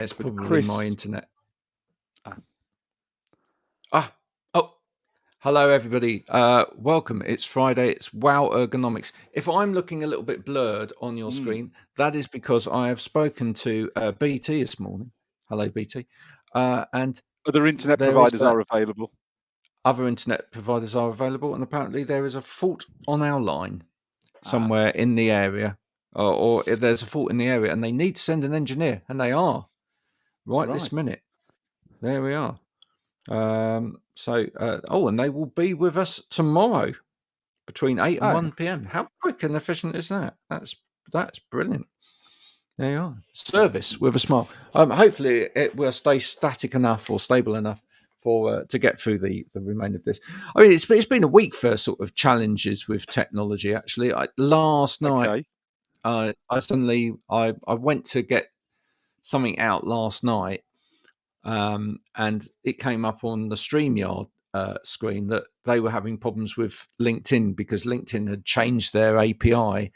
It's probably Chris. my internet. Oh, hello everybody. Welcome. It's Friday. It's Wow Ergonomics. If I'm looking a little bit blurred on your screen, that is because I have spoken to BT this morning. Hello, BT. And other internet providers are available. Other internet providers are available, and apparently there is a fault on our line somewhere in the area, or there's a fault in the area, and they need to send an engineer, and they are right this minute. There we are. And they will be with us tomorrow between 8 and 1 p.m. How quick and efficient is that? That's brilliant. There you are. Service with a smile. Hopefully it will stay static enough or stable enough for to get through the remainder of this. I mean, it's been a week for sort of challenges with technology. Actually, last night I went to get something out last night. And it came up on the StreamYard screen that they were having problems with LinkedIn because LinkedIn had changed their API.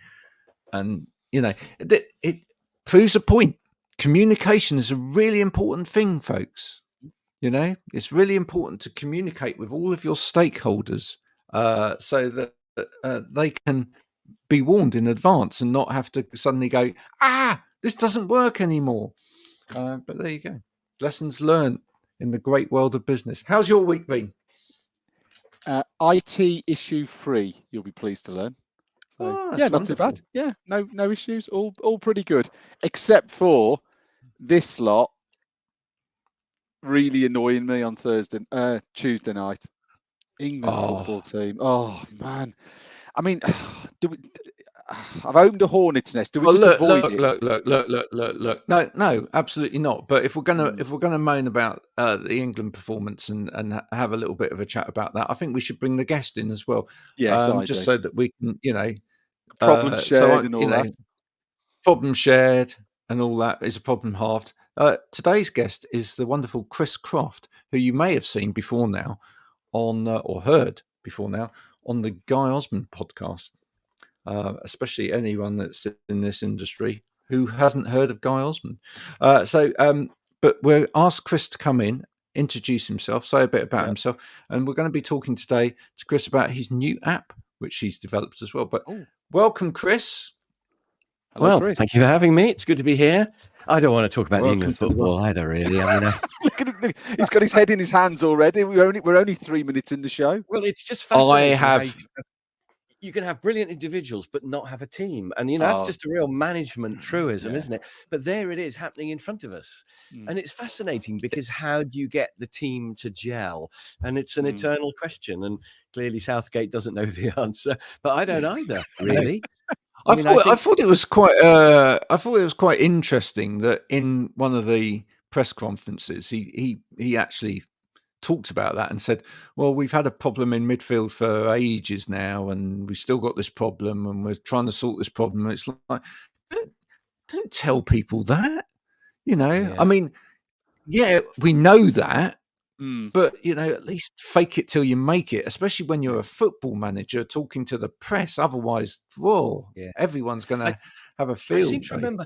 And, it proves a point. Communication is a really important thing, folks. It's really important to communicate with all of your stakeholders so that they can be warned in advance and not have to suddenly go, this doesn't work anymore. But there you go. Lessons learned in the great world of business. How's your week been? IT issue free, you'll be pleased to learn. So, not too bad. Yeah, no issues. All pretty good, except for this lot really annoying me on Tuesday night. England football team. Oh man, I mean, I've owned a hornet's nest. Do we just avoid it? Look. No, absolutely not. But if we're gonna moan about the England performance and have a little bit of a chat about that, I think we should bring the guest in as well. Yes, just so that we can, problem shared and all that. Problem shared and all that is a problem halved. Today's guest is the wonderful Chris Croft, who you may have seen before now on or heard before now on the Guy Osmond podcast. Especially anyone that's in this industry who hasn't heard of Guy Osmond. But we'll ask Chris to come in, introduce himself, say a bit about himself, and we're going to be talking today to Chris about his new app, which he's developed as well. But welcome, Chris. Hello, Chris. Thank you for having me. It's good to be here. I don't want to talk about England football either, really. I mean, look at it. He's got his head in his hands already. We're only 3 minutes in the show. Well, it's just fascinating. You can have brilliant individuals, but not have a team. And, that's just a real management truism, isn't it? But there it is happening in front of us. And it's fascinating because how do you get the team to gel? And it's an eternal question. And clearly Southgate doesn't know the answer, but I don't either, really. I thought it was quite interesting that in one of the press conferences, he actually talked about that and said, well, we've had a problem in midfield for ages now and we've still got this problem and we're trying to sort this problem. And it's like, don't tell people that, I mean, we know that, but at least fake it till you make it, especially when you're a football manager talking to the press. Otherwise, everyone's going to have a field. I seem to remember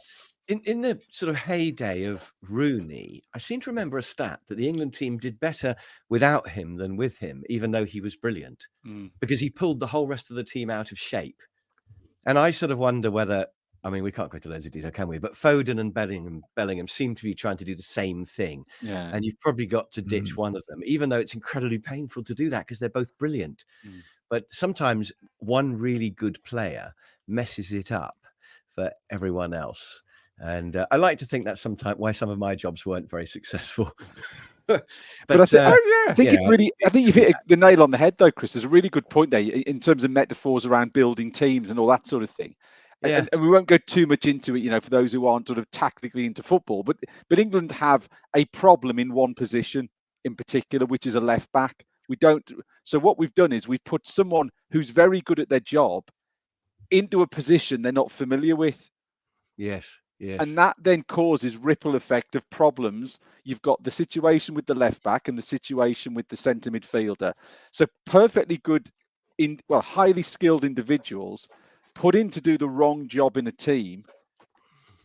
in the sort of heyday of Rooney, I seem to remember a stat that the England team did better without him than with him, even though he was brilliant, because he pulled the whole rest of the team out of shape. And I sort of wonder whether, I mean, we can't go into loads of detail, can we? But Foden and Bellingham seem to be trying to do the same thing. Yeah. And you've probably got to ditch one of them, even though it's incredibly painful to do that because they're both brilliant. But sometimes one really good player messes it up for everyone else. And I like to think that's sometimes why some of my jobs weren't very successful. but I think you've hit the nail on the head, though, Chris. There's a really good point there in terms of metaphors around building teams and all that sort of thing. And we won't go too much into it, for those who aren't sort of tactically into football. But England have a problem in one position in particular, which is a left back. So what we've done is we've put someone who's very good at their job into a position they're not familiar with. Yes. And that then causes ripple effect of problems. You've got the situation with the left back and the situation with the centre midfielder. So perfectly good, highly skilled individuals put in to do the wrong job in a team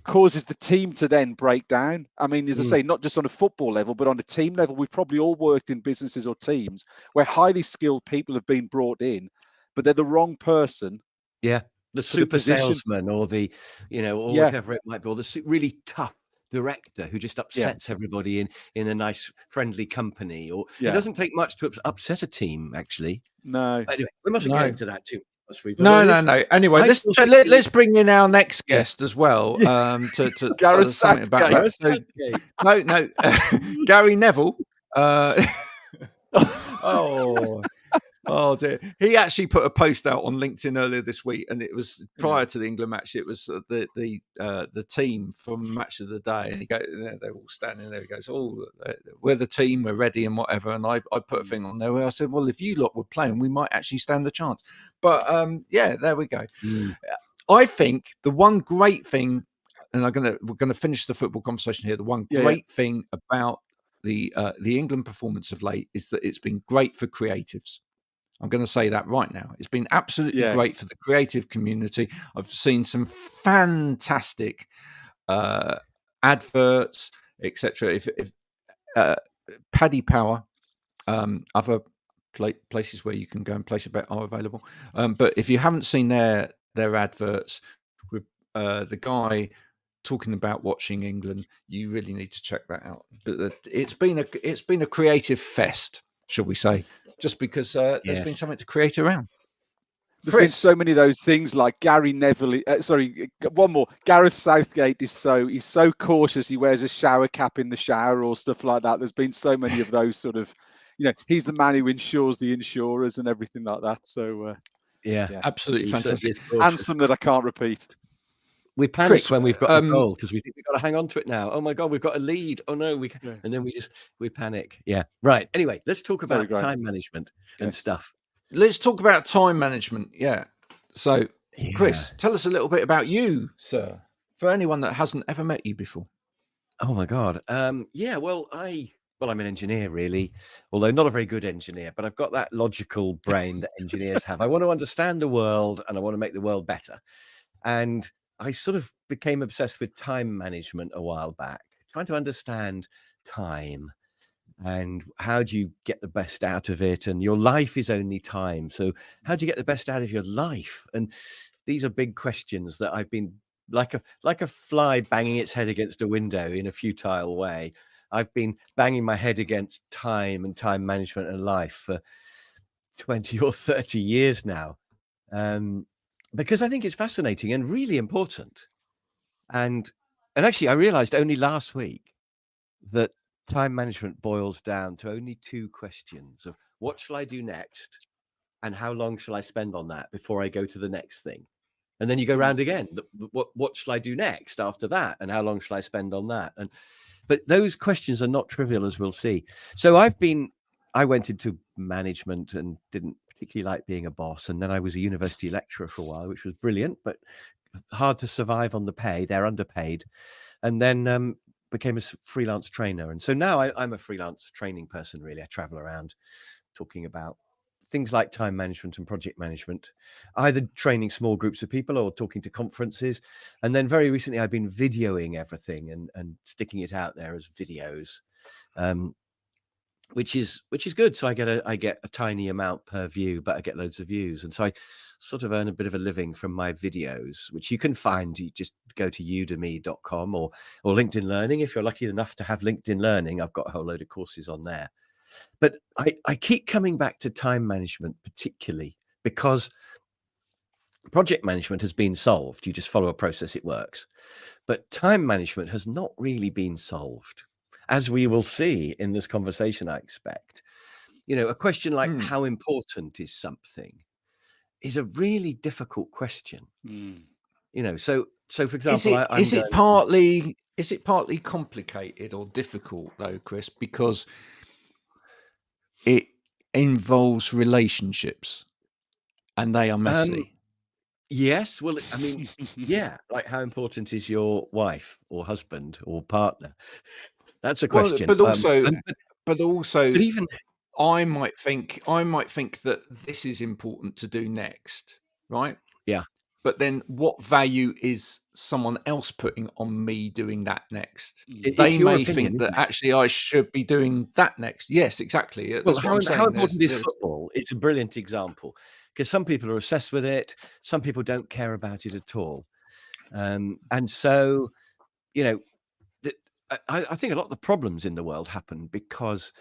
causes the team to then break down. I mean, as I say, not just on a football level, but on a team level, we've probably all worked in businesses or teams where highly skilled people have been brought in, but they're the wrong person. Yeah, the super salesman or the, or whatever it might be, or the really tough director who just upsets everybody in a nice, friendly company. Or it doesn't take much to upset a team, actually. No. Anyway, we mustn't get into that too much. No. Anyway, let's bring in our next guest as well. To tell us something about that. So, no, Gary Neville. Oh dear! He actually put a post out on LinkedIn earlier this week, and it was prior to the England match. It was the team from Match of the Day, and they're all standing there. He goes, "Oh, we're the team, we're ready, and whatever." And I put a thing on there where I said, "Well, if you lot were playing, we might actually stand a chance." But there we go. I think the one great thing, and we're gonna finish the football conversation here. The one great thing about the England performance of late is that it's been great for creatives. I'm going to say that right now. It's been absolutely great for the creative community. I've seen some fantastic adverts, etc. If Paddy Power, other places where you can go and place a bet are available. But if you haven't seen their adverts with the guy talking about watching England, you really need to check that out. But it's been a creative fest, shall we say? Just because there's been something to create around. There's been so many of those things, like Gary Neville. One more. Gareth Southgate he's so cautious. He wears a shower cap in the shower or stuff like that. There's been so many of those sort of, he's the man who insures the insurers and everything like that. So absolutely fantastic. Handsome that I can't repeat. We panic Chris, when we've got a goal because we think we've got to hang on to it now. Oh my God, we've got a lead. Oh no, and then we panic. Yeah, right. Anyway, let's talk about time management and stuff. Let's talk about time management. Yeah. So, Chris, tell us a little bit about you, sir, for anyone that hasn't ever met you before. Oh my God. Well, I'm an engineer, really, although not a very good engineer, but I've got that logical brain that engineers have. I want to understand the world and I want to make the world better. And I sort of became obsessed with time management a while back, trying to understand time and how do you get the best out of it? And your life is only time. So how do you get the best out of your life? And these are big questions that I've been like a fly banging its head against a window in a futile way. I've been banging my head against time and time management and life for 20 or 30 years now. Because I think it's fascinating and really important. And actually, I realized only last week that time management boils down to only two questions of what shall I do next and how long shall I spend on that before I go to the next thing? And then you go round again. What shall I do next after that? And how long shall I spend on that? But those questions are not trivial, as we'll see. So I went into management and didn't particularly like being a boss. And then I was a university lecturer for a while, which was brilliant, but hard to survive on the pay. They're underpaid. And then became a freelance trainer. And so now I'm a freelance training person, really. I travel around talking about things like time management and project management, either training small groups of people or talking to conferences. And then very recently, I've been videoing everything and sticking it out there as videos. Which is good. So I get a tiny amount per view, but I get loads of views. And so I sort of earn a bit of a living from my videos, which you can find. You just go to udemy.com or LinkedIn Learning. If you're lucky enough to have LinkedIn Learning, I've got a whole load of courses on there. But I keep coming back to time management, particularly because project management has been solved. You just follow a process, it works. But time management has not really been solved, as we will see in this conversation, I expect. A question like how important is something is a really difficult question. So for example, is it partly complicated or difficult though, Chris, because it involves relationships and they are messy? Yes. Well, I mean, like how important is your wife or husband or partner? That's a question. But also, even I might think that this is important to do next, right? Yeah. But then what value is someone else putting on me doing that next? It's your opinion, think that isn't it? actually I should be doing that next. Yes, exactly. Well, That's what I'm saying. how important is football? It's a brilliant example, because some people are obsessed with it. Some people don't care about it at all. And so, I think a lot of the problems in the world happen because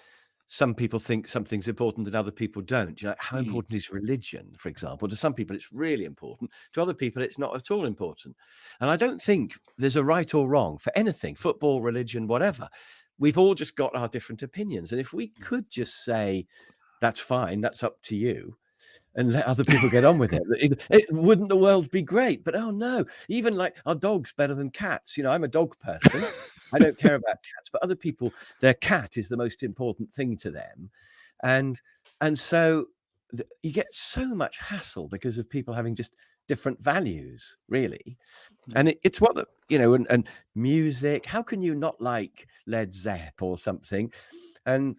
some people think something's important and other people don't. How important is religion, for example? To some people, it's really important. To other people, it's not at all important. And I don't think there's a right or wrong for anything, football, religion, whatever. We've all just got our different opinions. And if we could just say, that's fine, that's up to you, and let other people get on with it, wouldn't the world be great? But oh no, even like, our dog's better than cats. I'm a dog person. I don't care about cats, but other people, their cat is the most important thing to them. And so you get so much hassle because of people having just different values, really. And it's what, and music, how can you not like Led Zepp or something? And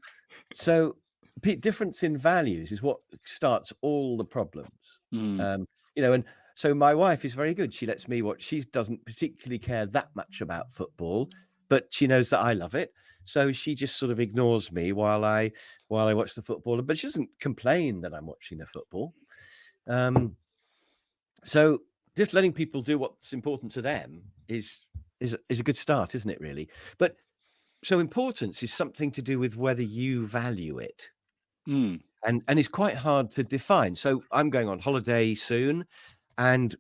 so difference in values is what starts all the problems. And so my wife is very good. She lets me watch. She doesn't particularly care that much about football, but she knows that I love it. So she just sort of ignores me while I watch the football. But she doesn't complain that I'm watching the football. So just letting people do what's important to them is a good start, isn't it, really? But so importance is something to do with whether you value it. And it's quite hard to define. So I'm going on holiday soon, and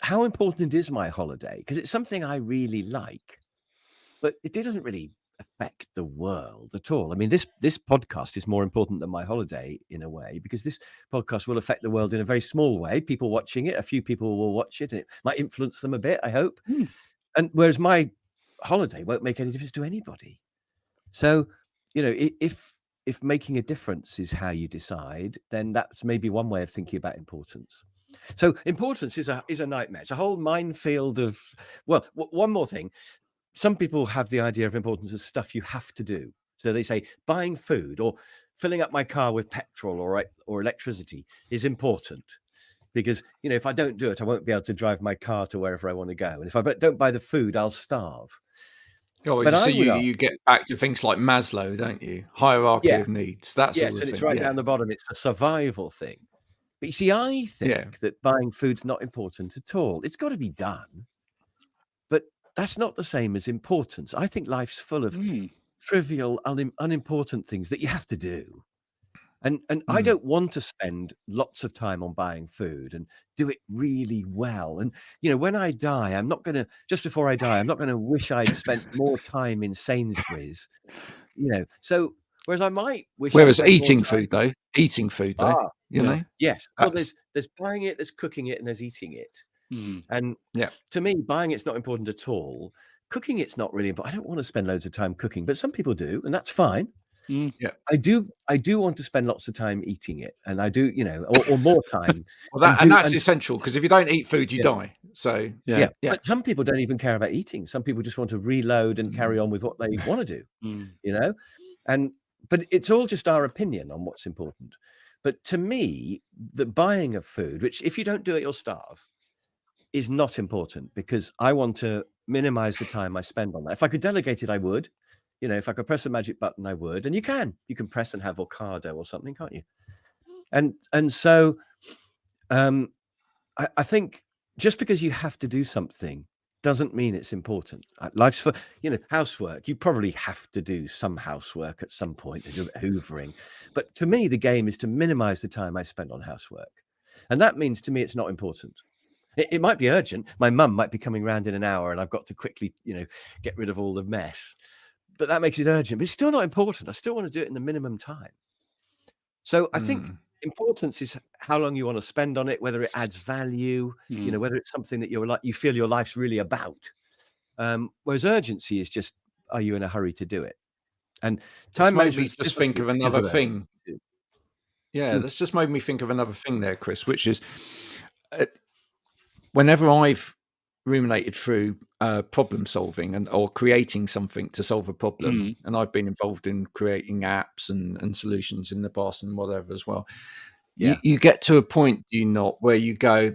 how important is my holiday? Because it's something I really like, but it doesn't really affect the world at all. I mean, this podcast is more important than my holiday in a way, because this podcast will affect the world in a very small way. People watching it, a few people will watch it, and it might influence them a bit, I hope. And whereas my holiday won't make any difference to anybody. So, if making a difference is how you decide, then that's maybe one way of thinking about importance. So importance is a nightmare. It's a whole minefield of, well, one more thing. Some people have the idea of importance as stuff you have to do. So they say buying food or filling up my car with petrol or electricity is important, because, if I don't do it, I won't be able to drive my car to wherever I want to go. And if I don't buy the food, I'll starve. Oh, but so you get back to things like Maslow, don't you? Hierarchy of needs. That's and it's right down the bottom. It's a survival thing. But you see, I think that buying food's not important at all. It's got to be done, but that's not the same as importance. I think life's full of trivial, unimportant things that you have to do. And I don't want to spend lots of time on buying food and do it really well. And, when I die, just before I die, I'm not going to wish I'd spent more time in Sainsbury's, So, whereas I might wish. Whereas eating food, though, Yes. Well, there's buying it, there's cooking it, and there's eating it. And to me, buying it's not important at all. Cooking it's not really important. I don't want to spend loads of time cooking, but some people do, and that's fine. I do want to spend lots of time eating it, and I do, or more time. Well, that's essential, because if you don't eat food, you die. So but some people don't even care about eating. Some people just want to reload and carry on with what they want to do. But it's all just our opinion on what's important. But to me, the buying of food, which if you don't do it, you'll starve, is not important, because I want to minimize the time I spend on that. If I could delegate it, I would. If I could press a magic button, I would. And you can press and have avocado or something, can't you? And so I think just because you have to do something doesn't mean it's important. Life's for, housework. You probably have to do some housework at some point, to do a bit of hoovering. But to me, the game is to minimize the time I spend on housework. And that means to me, it's not important. It might be urgent. My mum might be coming round in an hour and I've got to quickly, get rid of all the mess. But that makes it urgent. But it's still not important. I still want to do it in the minimum time. So I think importance is how long you want to spend on it, whether it adds value, whether it's something that you feel your life's really about. Whereas urgency is just, are you in a hurry to do it? And time management. Just think of another thing. That's just made me think of another thing there, Chris, which is whenever I've ruminated through problem solving or creating something to solve a problem, and I've been involved in creating apps and solutions in the past and whatever as well. You get to a point, where you go,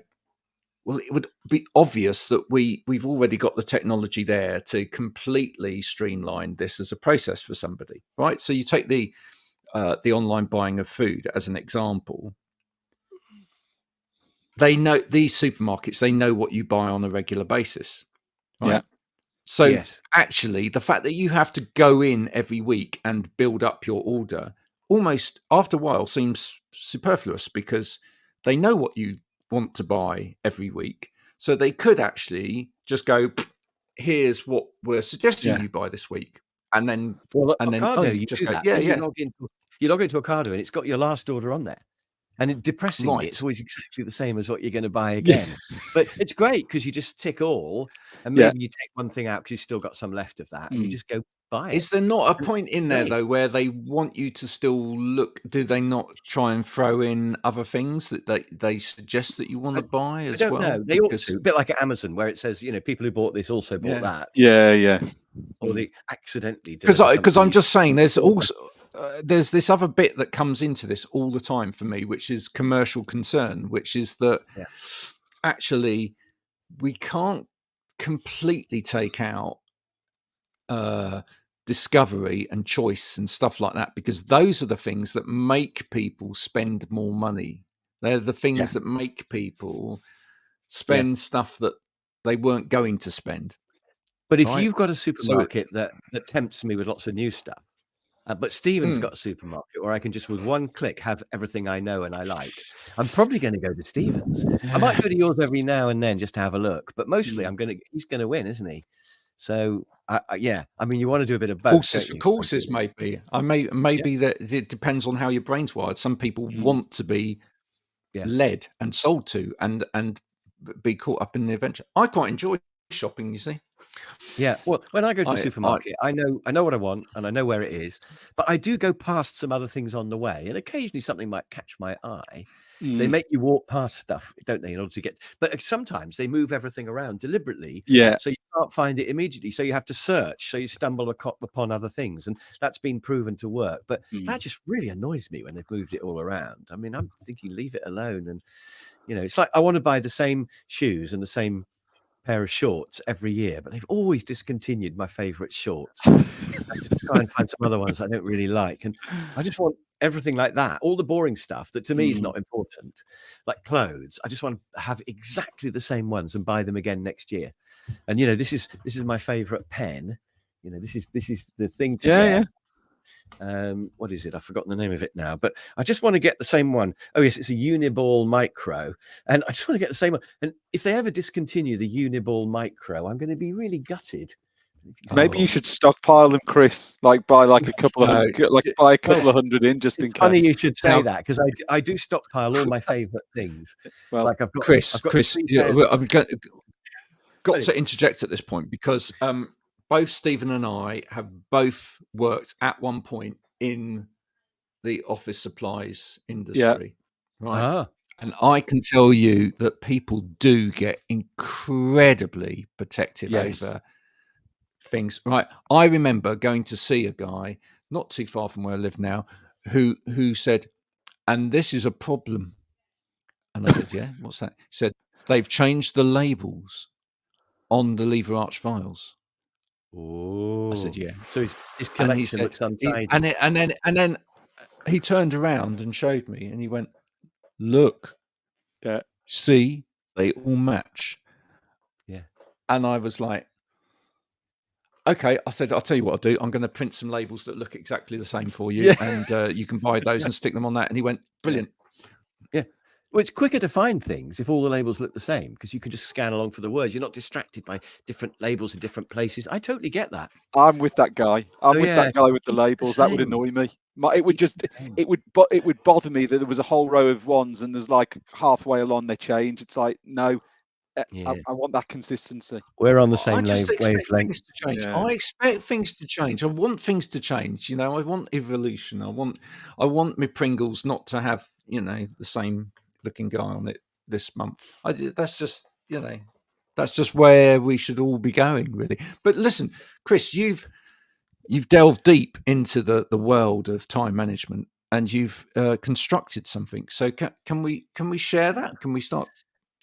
well, it would be obvious that we've already got the technology there to completely streamline this as a process for somebody, right? So you take the online buying of food as an example. They know, these supermarkets, they know what you buy on a regular basis, right? Yeah. So actually, the fact that you have to go in every week and build up your order almost after a while seems superfluous, because they know what you want to buy every week. So they could actually just go, here's what we're suggesting you buy this week. And then, Ocado, you just go, you log into Ocado and it's got your last order on there. And depressingly, it's always exactly the same as what you're going to buy again. But it's great because you just tick all, and maybe you take one thing out because you've still got some left of that, and you just go buy it. Is there not a point in there, though, where they want you to still look? Do they not try and throw in other things that they suggest that you want to buy as well? I don't know. They ought to. A bit like at Amazon, where it says, people who bought this also bought that. Yeah. Or they accidentally do. Because I'm just saying, there's also there's this other bit that comes into this all the time for me, which is commercial concern, which is that actually we can't completely take out discovery and choice and stuff like that, because those are the things that make people spend more money. They're the things that make people spend stuff that they weren't going to spend. But if you've got a supermarket that tempts me with lots of new stuff, but Steven's got a supermarket where I can just with one click have everythting I know and I like, I'm probably going to go to Steven's. I might go to yours every now and then just to have a look, but mostly he's going to win, isn't he? So I mean, you want to do a bit of both. Courses maybe. Maybe that it depends on how your brain's wired. Some people want to be led and sold to and be caught up in the adventure. I quite enjoy shopping, you see. Yeah, well, when I go to the supermarket, I know what I want and I know where it is, but I do go past some other things on the way, and occasionally something might catch my eye. They make you walk past stuff, don't they, in order to get? But sometimes they move everything around deliberately, so you can't find it immediately. So you have to search. So you stumble upon other things, and that's been proven to work. But that just really annoys me when they've moved it all around. I mean, I'm thinking leave it alone, and it's like I want to buy the same shoes and the same pair of shorts every year, but they've always discontinued my favorite shorts. I just try and find some other ones I don't really like, and I just want everything like that, all the boring stuff that to me is not important, like clothes. I just want to have exactly the same ones and buy them again next year. And this is my favorite pen. This is the thing to get. What is it? I've forgotten the name of it now, but I just want to get the same one. Oh yes, it's a Uniball Micro, and I just want to get the same one. And if they ever discontinue the Uniball Micro, I'm going to be really gutted. Maybe you should stockpile them, Chris. Like buy a couple of buy a couple of hundred in just in case. Funny you should say that, because I do stockpile all my favorite things. Well, like I've got Chris. I've got to interject at this point, because both Stephen and I have both worked at one point in the office supplies industry, right? And I can tell you that people do get incredibly protective over things, right? I remember going to see a guy not too far from where I live now who said, and this is a problem. And I said, yeah, what's that? He said, they've changed the labels on the lever arch files. Oh, I said, yeah. So his collection looks untidy. And then he turned around and showed me, and he went, look, see, they all match. Yeah. And I was like, okay. I said, I'll tell you what I'll do. I'm going to print some labels that look exactly the same for you, and you can buy those and stick them on that. And he went, brilliant. Yeah. Well, it's quicker to find things if all the labels look the same, because you can just scan along for the words. You're not distracted by different labels in different places. I totally get that. I'm with that guy. That guy with the labels. That would annoy me. It would bother me that there was a whole row of ones and there's like halfway along they change. It's like, no, I want that consistency. We're on the same wavelength. Things to change. I expect things to change. I want things to change. I want evolution. I want my Pringles not to have the same looking guy on it this month. That's just where we should all be going, really. But listen, Chris, you've delved deep into the world of time management, and you've constructed something. So can we share that? Can we start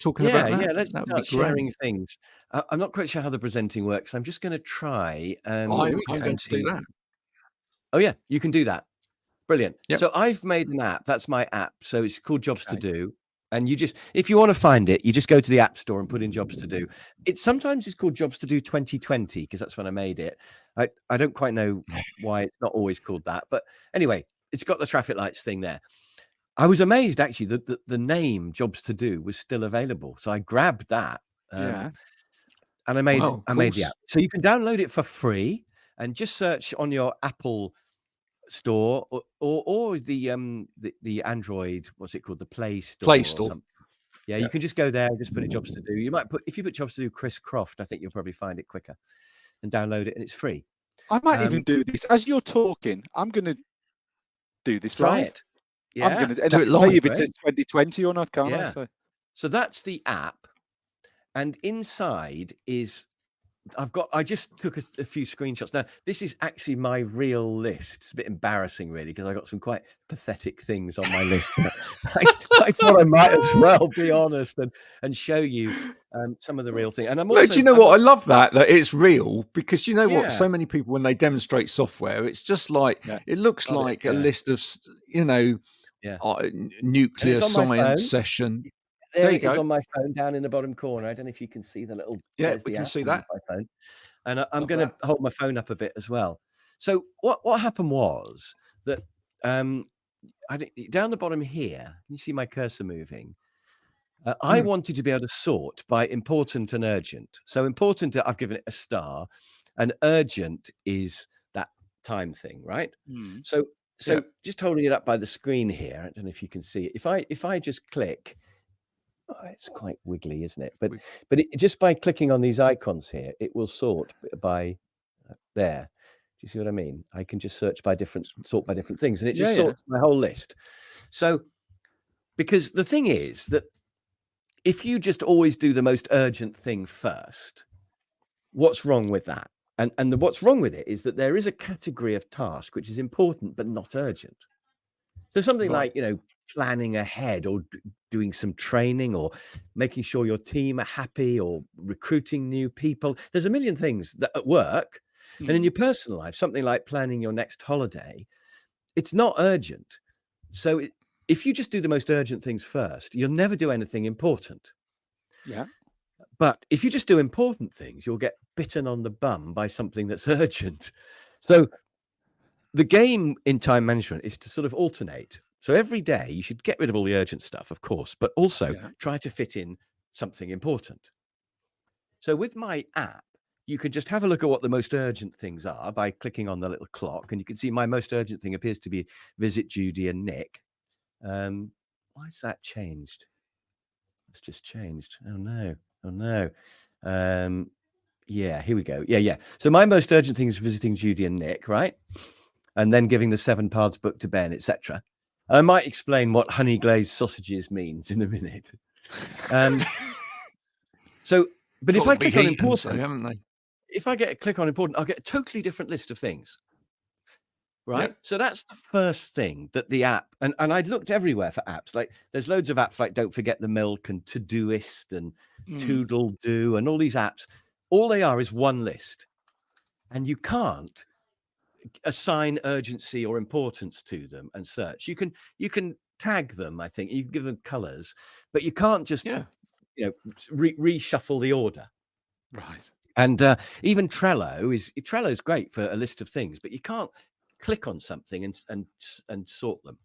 talking about that? Yeah. Let's That would start be great. sharing things. I'm not quite sure how the presenting works. I'm just going to try. I'm going to do that. Oh yeah, you can do that. Brilliant. Yep. So I've made an app. That's my app. So it's called Jobs to Do. And you just, if you want to find it, you just go to the App Store and put in Jobs to Do. Sometimes it's called Jobs to Do 2020 because that's when I made it. I don't quite know why it's not always called that. But anyway, it's got the traffic lights thing there. I was amazed actually that the name Jobs to Do was still available. So I grabbed that. And I made the app. So you can download it for free and just search on your Apple Store or the Android, what's it called, the Play Store. Or something. Yeah, you can just go there and just put in Jobs to Do. You might if you put Jobs to Do Chris Croft, I think you'll probably find it quicker, and download it, and it's free. I might even do this as you're talking. I'm going to do this try live. it. Yeah, I'm going to tell you if it says 2020 or not, can't I? So that's the app, and inside is. I just took a few screenshots. Now, this is actually my real list. It's a bit embarrassing, really, because I got some quite pathetic things on my list. I thought I might as well be honest and show you some of the real thing. And I'm also, do you know what? I love that it's real, because you know what? So many people, when they demonstrate software, it's just like it looks like a list of, nuclear science session. There it is on my phone down in the bottom corner. I don't know if you can see the little. Yeah, we can see that. My phone. And I'm going to hold my phone up a bit as well. So what happened was that down the bottom here, you see my cursor moving. I wanted to be able to sort by important and urgent. So important, I've given it a star, and urgent is that time thing, right? So just holding it up by the screen here. I don't know if you can see it. If I just click. Oh, it's quite wiggly, isn't it? But just by clicking on these icons here, it will sort by there. Do you see what I mean? I can just sort by different things, and it just sorts my whole list. So, because the thing is that if you just always do the most urgent thing first, what's wrong with that? And what's wrong with it is that there is a category of task which is important but not urgent. So something like, planning ahead or doing some training or making sure your team are happy or recruiting new people. There's a million things that at work and in your personal life, something like planning your next holiday, it's not urgent. So if you just do the most urgent things first, you'll never do anything important. Yeah. But if you just do important things, you'll get bitten on the bum by something that's urgent. So the game in time management is to sort of alternate. So every day you should get rid of all the urgent stuff, of course, but also try to fit in something important. So with my app, you can just have a look at what the most urgent things are by clicking on the little clock, and you can see my most urgent thing appears to be visit Judy and Nick. Why's that changed? It's just changed. Oh no. Yeah, here we go. Yeah. So my most urgent thing is visiting Judy and Nick, right? And then giving the 7 parts book to Ben, etc. I might explain what honey glazed sausages means in a minute. But if I click on important, haven't they? If I get a click on important, I'll get a totally different list of things. Right. Yep. So that's the first thing that the app, and I looked everywhere for apps. Like there's loads of apps like Don't Forget the Milk and Todoist and Toodle Do and all these apps. All they are is one list. And you can't assign urgency or importance to them and search. You can tag them, I think. You can give them colors, but you can't just reshuffle the order. Right. And even Trello is great for a list of things, but you can't click on something and sort them.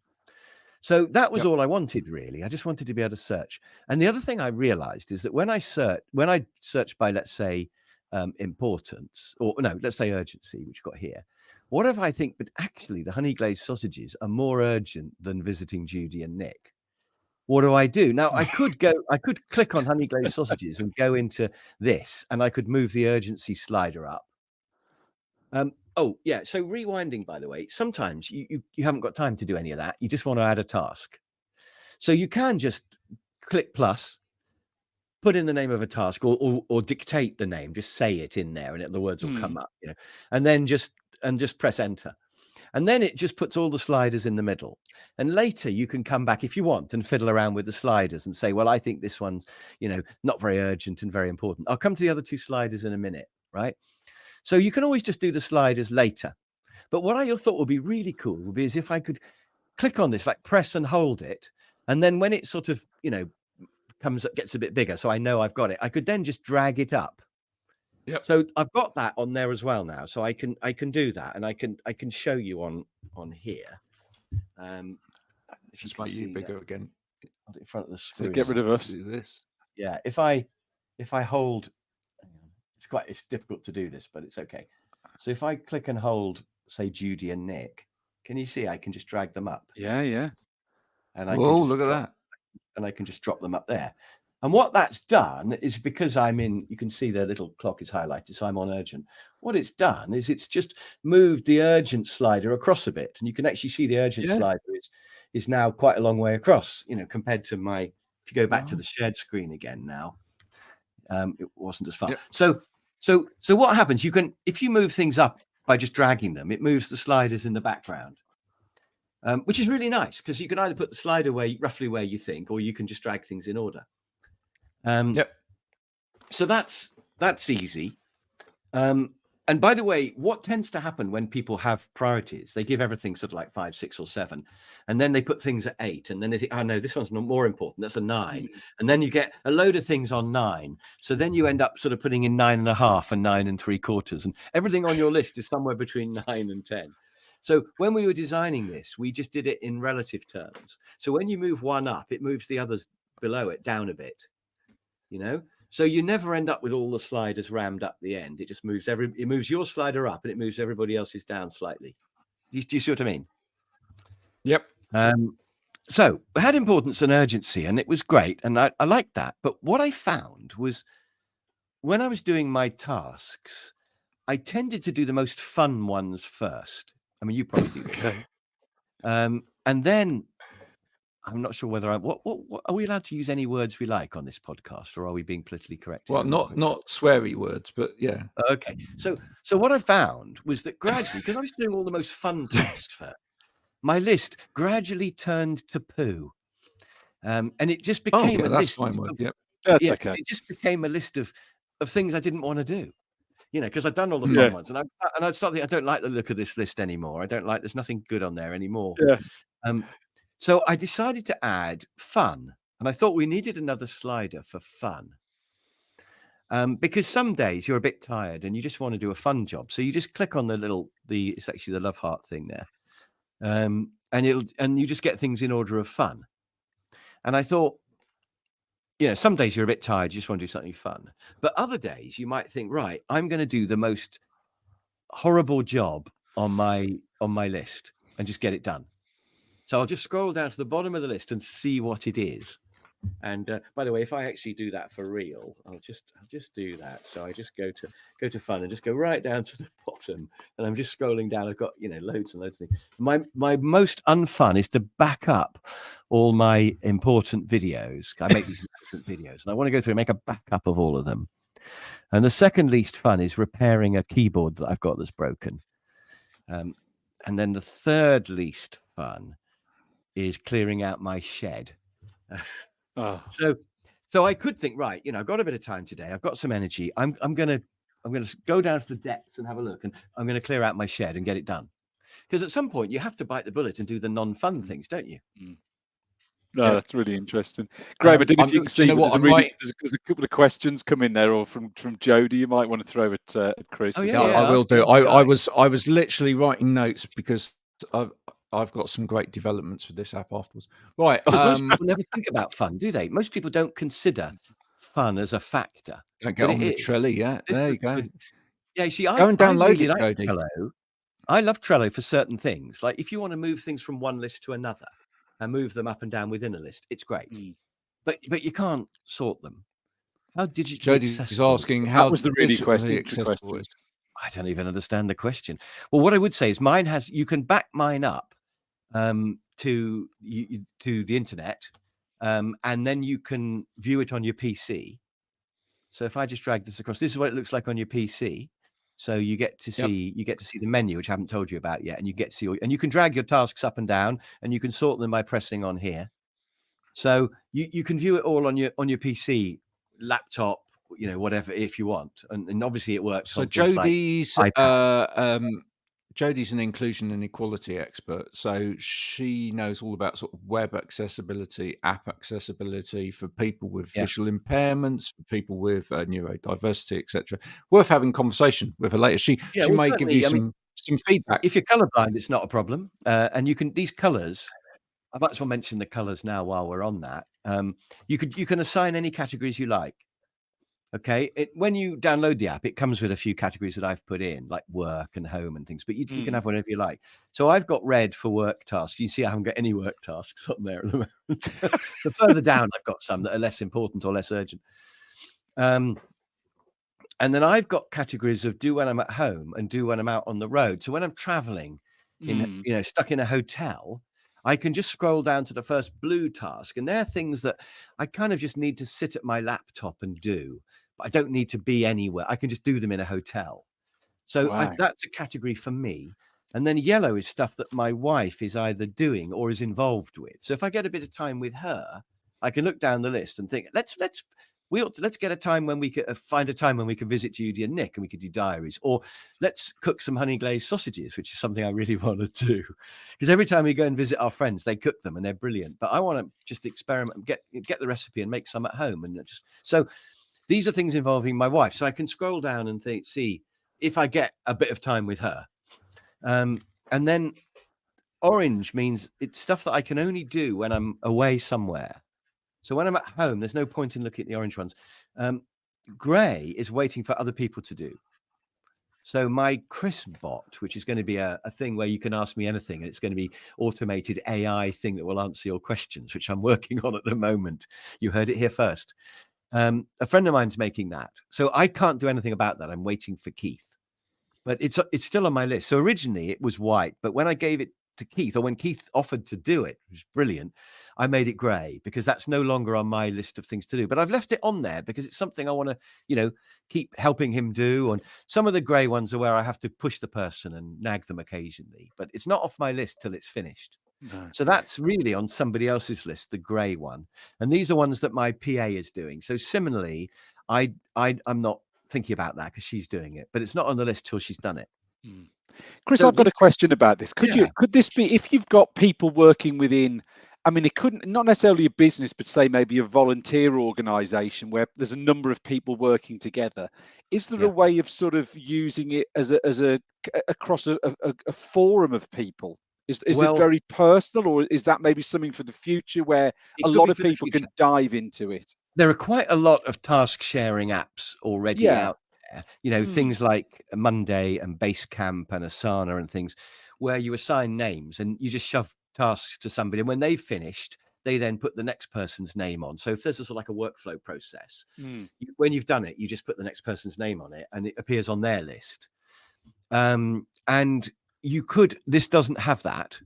So that was all I wanted, really. I just wanted to be able to search. And the other thing I realized is that when I search by, let's say, importance, or no, let's say urgency, which we've got here. What if I think, but actually the honey glazed sausages are more urgent than visiting Judy and Nick? What do I do? Now I could click on honey glazed sausages and go into this, and I could move the urgency slider up. So rewinding, by the way, sometimes you haven't got time to do any of that. You just want to add a task. So you can just click plus, put in the name of a task or dictate the name, just say it in there and the words will come up, and then just press enter. And then it just puts all the sliders in the middle. And later you can come back if you want and fiddle around with the sliders and say, well, I think this one's, not very urgent and very important. I'll come to the other two sliders in a minute, right? So you can always just do the sliders later. But what I thought would be really cool would be as if I could click on this, like press and hold it. And then when it sort of, gets a bit bigger, so I know I've got it, I could then just drag it up. Yep. So I've got that on there as well now. So I can do that, and I can show you on here. If you just make you bigger again in front of the screen. So get rid of us. Do this. Yeah. If I hold, it's difficult to do this, but it's okay. So if I click and hold, say Judy and Nick, can you see I can just drag them up? Yeah. And look at that. And I can just drop them up there. And what that's done is, because you can see their little clock is highlighted, so I'm on urgent. What it's done is it's just moved the urgent slider across a bit. And you can actually see the urgent slider is now quite a long way across, compared to if you go back to the shared screen again now, it wasn't as far. Yep. So what happens, if you move things up by just dragging them, it moves the sliders in the background. Which is really nice, because you can either put the slider roughly where you think, or you can just drag things in order. So that's easy. And by the way, what tends to happen when people have priorities, they give everything sort of like 5, 6, or 7, and then they put things at 8, and then they think, oh no, this one's not more important. That's a 9, and then you get a load of things on 9. So then you end up sort of putting in 9.5 and 9 3/4, and everything on your list is somewhere between 9 and 10. So when we were designing this, we just did it in relative terms. So when you move one up, it moves the others below it down a bit, So you never end up with all the sliders rammed up the end. It just moves it moves your slider up, and it moves everybody else's down slightly. Do you see what I mean? Yep. So it had importance and urgency, and it was great, and I liked that. But what I found was, when I was doing my tasks, I tended to do the most fun ones first. I mean, you probably do this. And then I'm not sure whether what are we allowed to use any words we like on this podcast, or are we being politically correct? Well, not sweary words, but yeah. Okay. So what I found was that gradually, because I was doing all the most fun tasks first, my list gradually turned to poo. And it just became a list. Fine word. Yep. That's okay. It just became a list of things I didn't want to do. Because I'd done all the fun ones, and I'd start thinking, I don't like the look of this list anymore. There's nothing good on there anymore. Yeah. So I decided to add fun, and I thought we needed another slider for fun. Because some days you're a bit tired and you just want to do a fun job. So you just click on it's actually the love heart thing there. And you just get things in order of fun. And I thought, some days you're a bit tired, you just want to do something fun. But other days you might think, right, I'm going to do the most horrible job on my list and just get it done. So I'll just scroll down to the bottom of the list and see what it is. And by the way, if I actually do that for real, I'll just do that. So I just go to fun and just go right down to the bottom, and I'm just scrolling down. I've got loads and loads of things. My most unfun is to back up all my important videos. I make these important videos, and I want to go through and make a backup of all of them. And the second least fun is repairing a keyboard that I've got that's broken. And then the third least fun is clearing out my shed. So I could think, right, I've got a bit of time today. I've got some energy. I'm gonna go down to the depths and have a look, and I'm gonna clear out my shed and get it done. Because at some point you have to bite the bullet and do the non-fun things, don't you? No, that's really interesting. Graham, I don't know if you can see, there's a couple of questions come in there, or from Jody. You might want to throw at Chris. Oh, yeah, I will do. I was literally writing notes because I've got some great developments for this app afterwards. Right. Most people never think about fun, do they? Most people don't consider fun as a factor. Don't get on the Trello yet. There you go. Yeah, you see, go and download it, like Trello. I love Trello for certain things. Like if you want to move things from one list to another and move them up and down within a list, it's great. But you can't sort them. How digitally Jody's asking how was the really question. I don't even understand the question. Well, what I would say is you can back mine up to the internet, and then you can view it on your PC. So if I just drag this across, this is what it looks like on your PC. So you get to see the menu, which I haven't told you about yet, and you get to see, and you can drag your tasks up and down, and you can sort them by pressing on here. So you can view it all on your PC, laptop, whatever, if you want, and obviously it works. So on Jodie's like Jodie's an inclusion and equality expert, so she knows all about sort of web accessibility, app accessibility for people with visual impairments, for people with neurodiversity, etc. Worth having conversation with her later. She may give you some feedback. If you're colorblind, it's not a problem, and you can these colors. I might as well mention the colors now while we're on that. You can assign any categories you like. Okay, when you download the app, it comes with a few categories that I've put in, like work and home and things, but you can have whatever you like. So I've got red for work tasks. You see, I haven't got any work tasks on there at the moment. The further down, I've got some that are less important or less urgent. And then I've got categories of do when I'm at home and do when I'm out on the road. So when I'm traveling, stuck in a hotel, I can just scroll down to the first blue task, and they're things that I kind of just need to sit at my laptop and do. But I don't need to be anywhere. I can just do them in a hotel. So that's a category for me. And then yellow is stuff that my wife is either doing or is involved with. So if I get a bit of time with her, I can look down the list and think, let's get a time when we can find a time when we can visit Judy and Nick and we could do diaries, or let's cook some honey glazed sausages, which is something I really want to do, because every time we go and visit our friends, they cook them and they're brilliant. But I want to just experiment, get the recipe and make some at home. And so these are things involving my wife. So I can scroll down and see if I get a bit of time with her. And then orange means it's stuff that I can only do when I'm away somewhere. So when I'm at home, there's no point in looking at the orange ones. Gray is waiting for other people to do. So my Chris bot, which is going to be a thing where you can ask me anything, and it's going to be automated AI thing that will answer your questions, which I'm working on at the moment. You heard it here first. A friend of mine's making that. So I can't do anything about that. I'm waiting for Keith. But it's still on my list. So originally it was white, but when I gave it to Keith, or when Keith offered to do it, which was brilliant, I made it grey, because that's no longer on my list of things to do. But I've left it on there because it's something I want to, keep helping him do. And some of the grey ones are where I have to push the person and nag them occasionally, but it's not off my list till it's finished. No. So that's really on somebody else's list, the grey one. And these are ones that my PA is doing. So similarly, I'm not thinking about that because she's doing it, but it's not on the list till she's done it. Chris, I've got a question about this. Could this be, if you've got people working within, I mean, it couldn't, not necessarily a business, but say maybe a volunteer organization where there's a number of people working together. Is there a way of sort of using it as a across a forum of people? Is it very personal, or is that maybe something for the future where a lot of people can dive into it? There are quite a lot of task sharing apps already out there. Things like Monday and Basecamp and Asana and things, where you assign names and you just shove tasks to somebody, and when they've finished, they then put the next person's name on. So if there's a like a workflow process, when you've done it, you just put the next person's name on it and it appears on their list. And you could, this doesn't have that,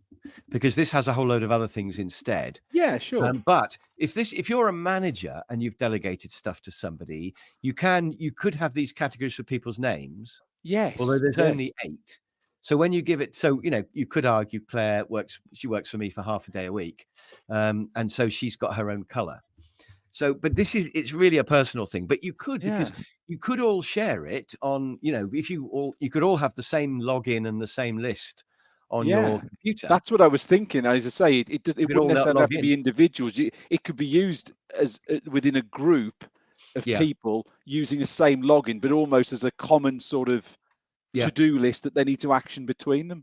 because this has a whole load of other things instead. Yeah, sure. But if you're a manager and you've delegated stuff to somebody, you could have these categories for people's names. Yes. Although there's only 8. So when you give it, you could argue Claire works for me for half a day a week. And so she's got her own color. So, but it's really a personal thing, but you could, because you could all share it on, if you could all have the same login and the same list on your computer. That's what I was thinking. As I say, it wouldn't necessarily have to be individuals. It could be used as within a group of people using the same login, but almost as a common sort of to-do list that they need to action between them.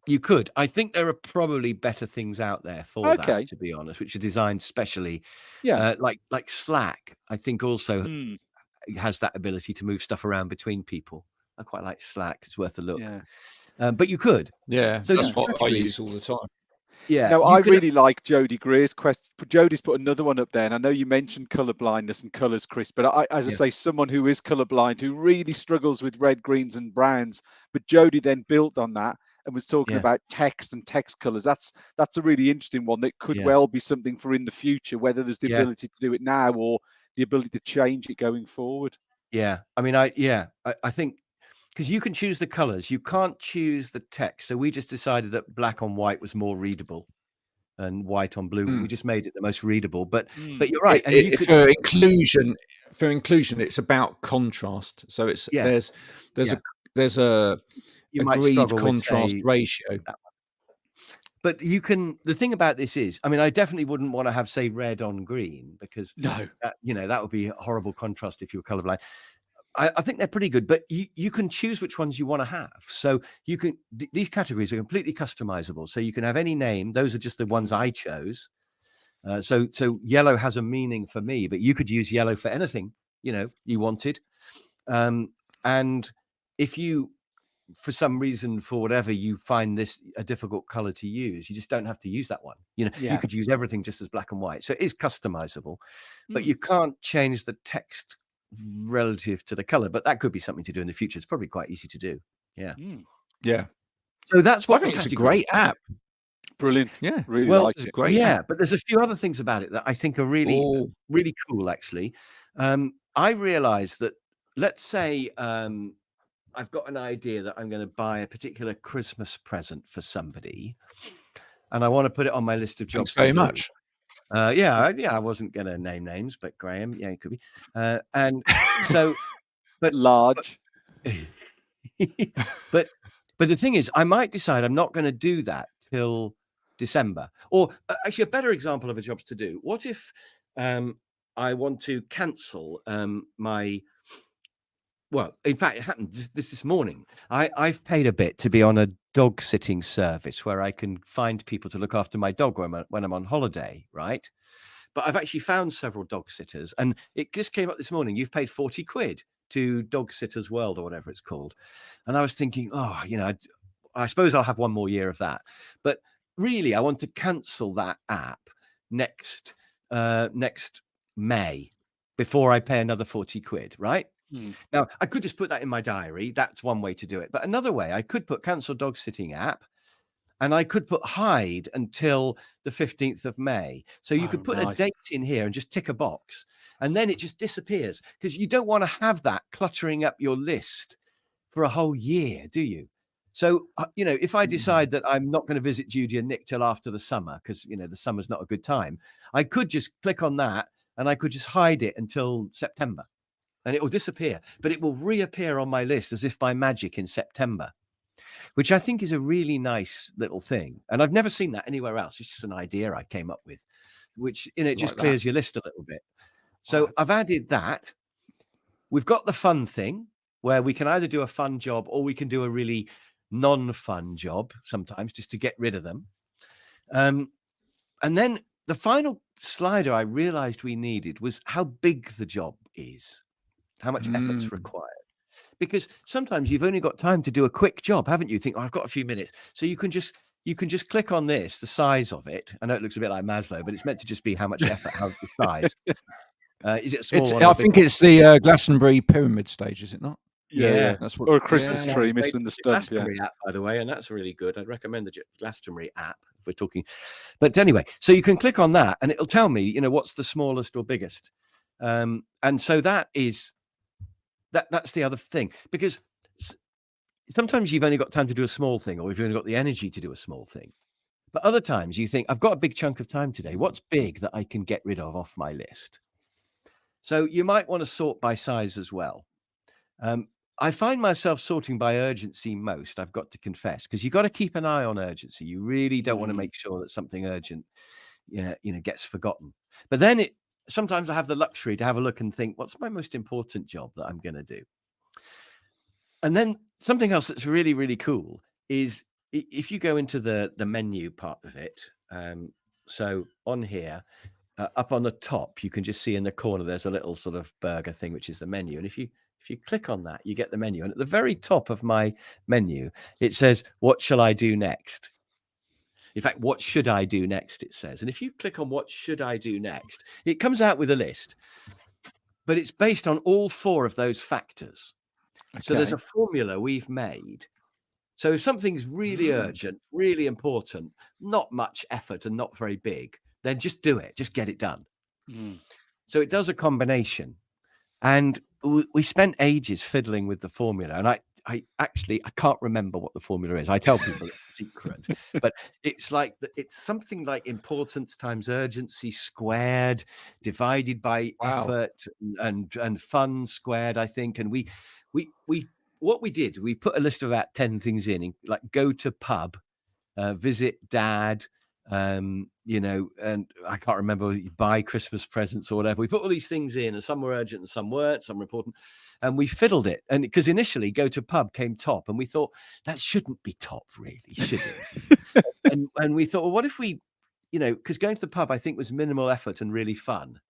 You could. I think there are probably better things out there for that, to be honest, which are designed specially. Like Slack, I think also has that ability to move stuff around between people. I quite like Slack. It's worth a look. But you could. Yeah, so that's what I use all the time. Yeah. No, I really like Jodie Greer's question. Jodie's put another one up there, and I know you mentioned color blindness and colors, Chris, but I say, someone who is colorblind who really struggles with red, greens, and browns, but Jodie then built on that and was talking about text and text colors. That's a really interesting one that could well be something for in the future, whether there's the ability to do it now or the ability to change it going forward. Yeah, I mean, I think because you can choose the colors, you can't choose the text. So we just decided that black on white was more readable, and white on blue. We just made it the most readable. But you're right. And you could, for inclusion, it's about contrast. So it's there's a you agreed contrast ratio. But you can. The thing about this is, I mean, I definitely wouldn't want to have, say, red on green, because that would be a horrible contrast if you were colorblind. I think they're pretty good, but you can choose which ones you want to have. So you can, these categories are completely customizable. So you can have any name. Those are just the ones I chose. So yellow has a meaning for me, but you could use yellow for anything, you wanted. And if you, for some reason, for whatever, you find this a difficult color to use, you just don't have to use that one. You could use everything just as black and white. So it is customizable, but you can't change the text relative to the color. But that could be something to do in the future. It's probably quite easy to do. Yeah. So that's what I think it's a great app. Brilliant. Yeah. Really like it. Great app. But there's a few other things about it that I think are really, really cool, actually. I realized that, let's say, I've got an idea that I'm going to buy a particular Christmas present for somebody, and I want to put it on my list of jobs. Thanks very much. I wasn't going to name names, but Graham, it could be. And so, but large. But the thing is, I might decide I'm not going to do that till December. Or actually, a better example of a job to do. What if I want to cancel my. Well, in fact, it happened this morning. I've paid a bit to be on a dog sitting service where I can find people to look after my dog when I'm on holiday, right? But I've actually found several dog sitters, and it just came up this morning. You've paid 40 quid to Dog Sitters World, or whatever it's called. And I was thinking, I suppose I'll have one more year of that. But really, I want to cancel that app next May before I pay another 40 quid, right? Now, I could just put that in my diary. That's one way to do it. But another way, I could put cancel dog sitting app, and I could put hide until the 15th of May. So you could put a date in here and just tick a box, and then it just disappears, because you don't want to have that cluttering up your list for a whole year, do you? So, if I decide that I'm not going to visit Judy and Nick till after the summer, because, the summer's not a good time, I could just click on that and I could just hide it until September. And it will disappear, but it will reappear on my list as if by magic in September, which I think is a really nice little thing. And I've never seen that anywhere else. It's just an idea I came up with, which just clears your list a little bit. So I've added that. We've got the fun thing where we can either do a fun job or we can do a really non-fun job sometimes, just to get rid of them. And then the final slider I realized we needed was how big the job is. How much effort's required? Because sometimes you've only got time to do a quick job, haven't you? Think, I've got a few minutes. So you can just click on this, the size of it. I know it looks a bit like Maslow, but it's meant to just be how much effort, how the size. Is it a small one? I think it's the Glastonbury pyramid stage, is it not? Yeah. That's what, or a Christmas tree missing the stump. Glastonbury app, by the way, and that's really good. I'd recommend the Glastonbury app if we're talking. But anyway, so you can click on that, and it'll tell me, what's the smallest or biggest. And so that is. That's the other thing, because sometimes you've only got time to do a small thing, or you've only got the energy to do a small thing. But other times you think, I've got a big chunk of time today. What's big that I can get rid of off my list? So you might want to sort by size as well. I find myself sorting by urgency most, I've got to confess, because you've got to keep an eye on urgency. You really don't want to make sure that something urgent gets forgotten. But then sometimes I have the luxury to have a look and think, what's my most important job that I'm going to do? And then something else that's really, really cool is if you go into the menu part of it. So on here, up on the top, you can just see in the corner, there's a little sort of burger thing, which is the menu. And if you click on that, you get the menu. And at the very top of my menu, it says, what shall I do next? In fact, what should I do next, it says. And if you click on what should I do next, it comes out with a list. But it's based on all four of those factors. Okay. So there's a formula we've made. So if something's really urgent, really important, not much effort and not very big, then just do it. Just get it done. So it does a combination. And we spent ages fiddling with the formula. And can't remember what the formula is. I tell people it's a secret, but it's like it's something like importance times urgency squared divided by effort and fun squared, I think. And we what we did, we put a list of about 10 things in, like go to pub, visit dad, and I can't remember, buy Christmas presents or whatever. We put all these things in, and some were urgent and some weren't, some were important, and we fiddled it. And because initially go to pub came top, and we thought that shouldn't be top, really, should it? and we thought, well, what if we, because going to the pub I think was minimal effort and really fun,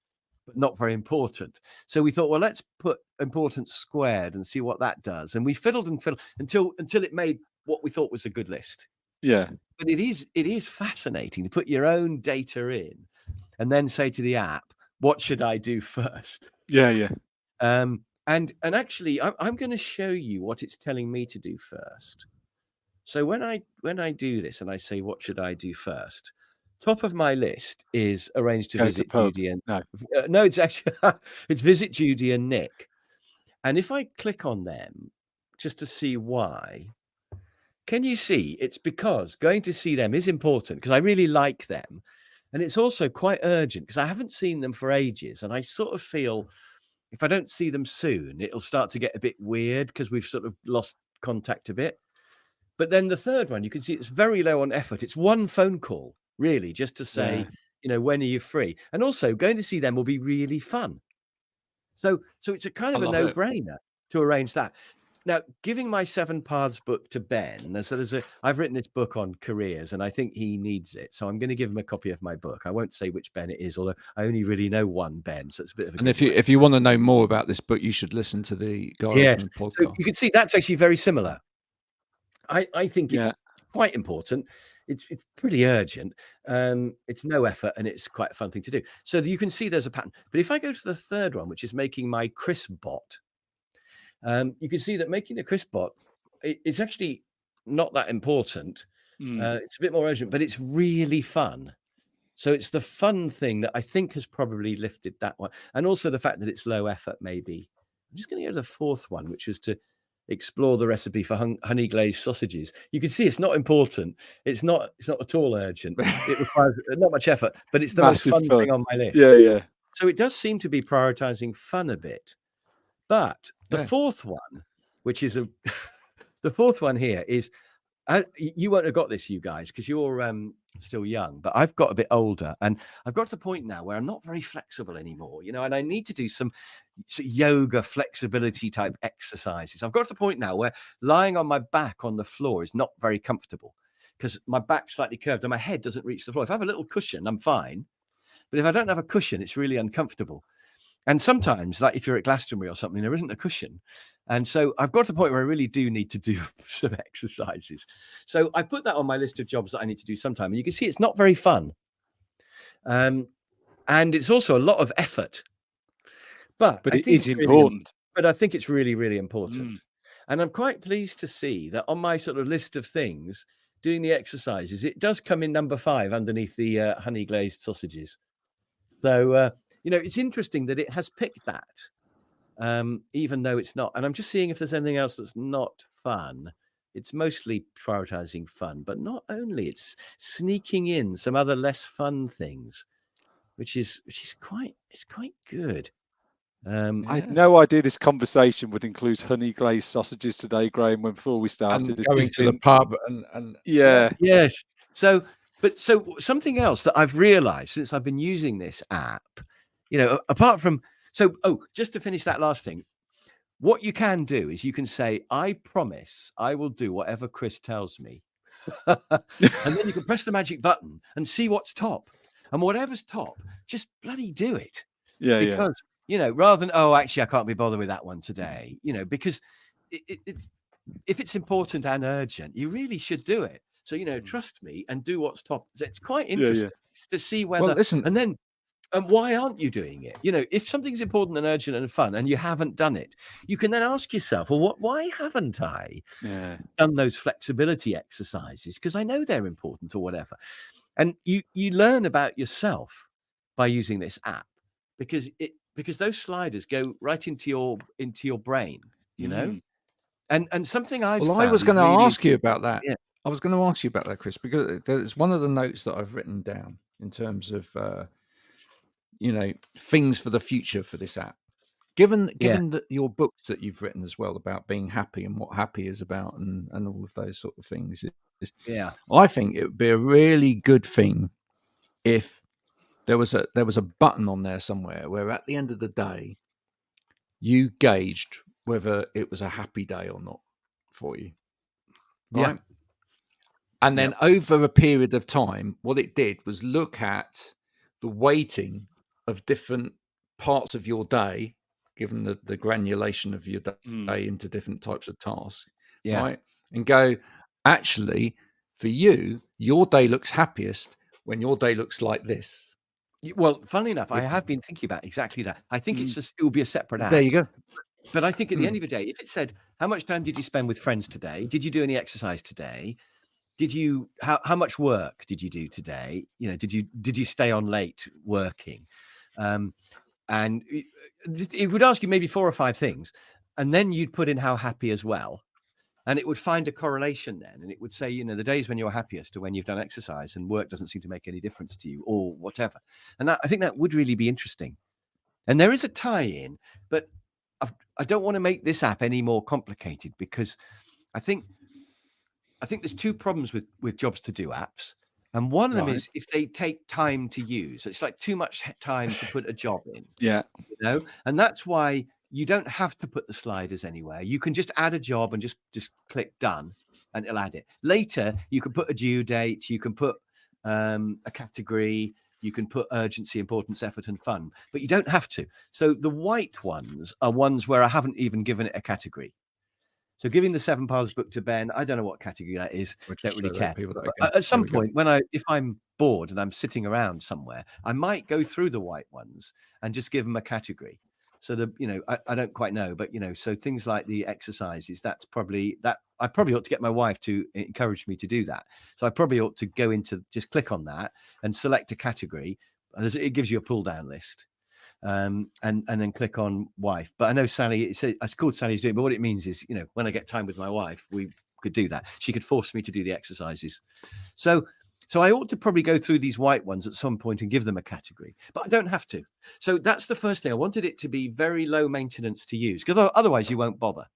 but not very important. So we thought, well, let's put importance squared and see what that does. And we fiddled and fiddled until it made what we thought was a good list. Yeah. But it is fascinating to put your own data in and then say to the app, what should I do first? Yeah. And actually, I'm going to show you what it's telling me to do first. So when I do this and I say, what should I do first? Top of my list is arrange to visit Judy and no, it's actually it's visit Judy and Nick. And if I click on them just to see why, can you see it's because going to see them is important because I really like them. And it's also quite urgent because I haven't seen them for ages. And I sort of feel if I don't see them soon, it'll start to get a bit weird because we've sort of lost contact a bit. But then the third one, you can see it's very low on effort. It's one phone call, really, just to say, when are you free? And also going to see them will be really fun. So it's a kind of a no-brainer to arrange that. Now, giving my 7 Paths book to Ben, so I've written this book on careers and I think he needs it. So I'm going to give him a copy of my book. I won't say which Ben it is, although I only really know one Ben. So it's a bit of a. And if you want to know more about this book, you should listen to the Guy Osmond podcast. So you can see that's actually very similar. I think it's quite important. It's pretty urgent. It's no effort and it's quite a fun thing to do. So you can see there's a pattern. But if I go to the third one, which is making my Chris bot, you can see that making a Chris bot, it's actually not that important. It's a bit more urgent, but it's really fun. So it's the fun thing that I think has probably lifted that one. And also the fact that it's low effort, maybe. I'm just going to go to the fourth one, which was to explore the recipe for honey glazed sausages. You can see it's not important. It's not at all urgent. It requires not much effort, but it's the most fun thing on my list. Yeah. So it does seem to be prioritizing fun a bit. But the fourth one, which is the fourth one here is, you won't have got this, you guys, because you're still young, but I've got a bit older and I've got to the point now where I'm not very flexible anymore, and I need to do some yoga flexibility type exercises. I've got to the point now where lying on my back on the floor is not very comfortable because my back's slightly curved and my head doesn't reach the floor. If I have a little cushion, I'm fine. But if I don't have a cushion, it's really uncomfortable. And sometimes, like if you're at Glastonbury or something, there isn't a cushion. And so I've got to the point where I really do need to do some exercises. So I put that on my list of jobs that I need to do sometime. And you can see it's not very fun. And it's also a lot of effort. But it is important. But I think it's really, really important. And I'm quite pleased to see that on my sort of list of things, doing the exercises, it does come in number 5 underneath the honey glazed sausages. So, it's interesting that it has picked that, even though it's not. And I'm just seeing if there's anything else that's not fun. It's mostly prioritizing fun, but not only. It's sneaking in some other less fun things, which is quite good. I had no idea this conversation would include honey glazed sausages today, Graham. Before we started, and going to the pub and yes. So something else that I've realized since I've been using this app, apart from, just to finish that last thing, what you can do is you can say, I promise I will do whatever Chris tells me. And then you can press the magic button and see what's top. And whatever's top, just bloody do it. Because, rather than, actually, I can't be bothered with that one today, because if it's important and urgent, you really should do it. So, trust me and do what's top. It's quite interesting to see whether. Well, listen. And then, why aren't you doing it? If something's important and urgent and fun and you haven't done it, you can then ask yourself, well, why haven't I done those flexibility exercises? Because I know they're important or whatever. And you learn about yourself by using this app because those sliders go right into your brain, And something I've Well, I found was is going to really ask you about that. yeah. I was going to ask you about that, Chris, because there's one of the notes that I've written down in terms of, things for the future for this app. Given that your books that you've written as well about being happy and what happy is about and all of those sort of things, I think it would be a really good thing if there was a button on there somewhere where at the end of the day you gauged whether it was a happy day or not for you, right? And then over a period of time, what it did was look at the weighting of different parts of your day, given the granulation of your day into different types of tasks, right? And go, actually, for you, your day looks happiest when your day looks like this. Well, funnily enough, I have been thinking about exactly that. I think it will be a separate app. There you go. But I think at the end of the day, if it said, how much time did you spend with friends today? Did you do any exercise today? Did you how much work did you do today? Did you stay on late working? And it would ask you maybe 4 or 5 things, and then you'd put in how happy as well, and it would find a correlation then, and it would say, the days when you're happiest are when you've done exercise and work doesn't seem to make any difference to you or whatever. And I think that would really be interesting. And there is a tie-in, but I don't want to make this app any more complicated, because I think there's 2 problems with jobs to do apps. And one of them is if they take time to use. It's like too much time to put a job in. And that's why you don't have to put the sliders anywhere. You can just add a job and just click done, and it'll add it. Later, you can put a due date. You can put a category. You can put urgency, importance, effort, and fun, but you don't have to. So the white ones are ones where I haven't even given it a category. So giving the 7 Piles book to Ben, I don't know what category that is. Don't really care. At some point, if I'm bored and I'm sitting around somewhere, I might go through the white ones and just give them a category. So I don't quite know, but so things like the exercises, that's probably that. I probably ought to get my wife to encourage me to do that. So I probably ought to go into just click on that and select a category. It gives you a pull down list. And then click on wife. But I know Sally, it's called Sally's doing, but what it means is, when I get time with my wife, we could do that. She could force me to do the exercises. So I ought to probably go through these white ones at some point and give them a category, but I don't have to. So that's the first thing. I wanted it to be very low maintenance to use, because otherwise you won't bother.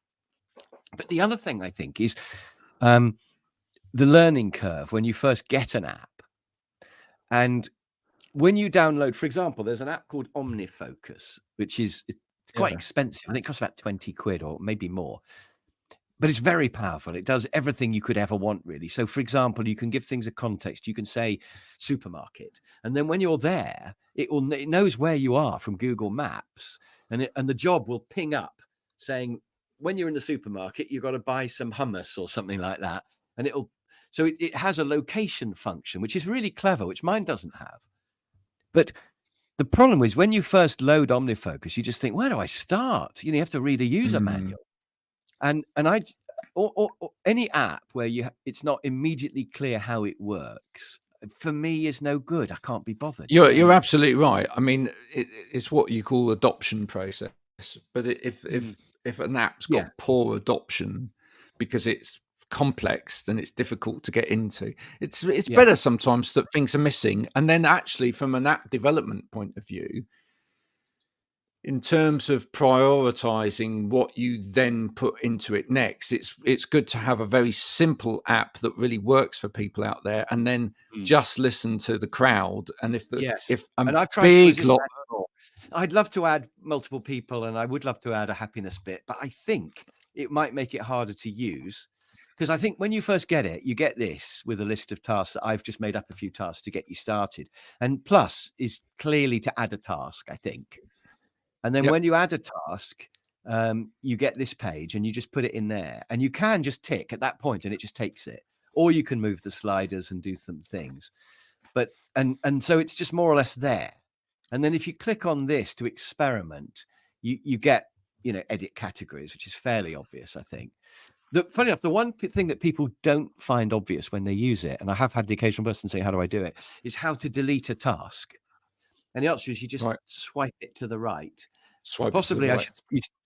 But the other thing I think is the learning curve when you first get an app. And when you download, for example, there's an app called OmniFocus, which is quite expensive. I think it costs about 20 quid or maybe more. But it's very powerful. It does everything you could ever want, really. So, for example, you can give things a context. You can say supermarket. And then when you're there, it knows where you are from Google Maps. And the job will ping up saying, when you're in the supermarket, you've got to buy some hummus or something like that. And it has a location function, which is really clever, which mine doesn't have. But the problem is when you first load OmniFocus, you just think, where do I start? You have to read a user manual. And or any app where it's not immediately clear how it works, for me, is no good. I can't be bothered. You're absolutely right. I mean, it's what you call adoption process. But if an app's got poor adoption because it's complex, then it's difficult to get into. It's better sometimes that things are missing, and then actually from an app development point of view, in terms of prioritizing what you then put into it next, it's good to have a very simple app that really works for people out there, and then just listen to the crowd. And I've tried big lot, I'd love to add multiple people, and I would love to add a happiness bit, but I think it might make it harder to use. Because I think when you first get it, you get this with a list of tasks that I've just made up a few tasks to get you started. And plus is clearly to add a task, I think. And then when you add a task, you get this page and you just put it in there. And you can just tick at that point and it just takes it. Or you can move the sliders and do some things. But and so it's just more or less there. And then if you click on this to experiment, you get, edit categories, which is fairly obvious, I think. Funny enough, the one thing that people don't find obvious when they use it, and I have had the occasional person say, how do I do it, is how to delete a task. And the answer is you just swipe it to the right Possibly I should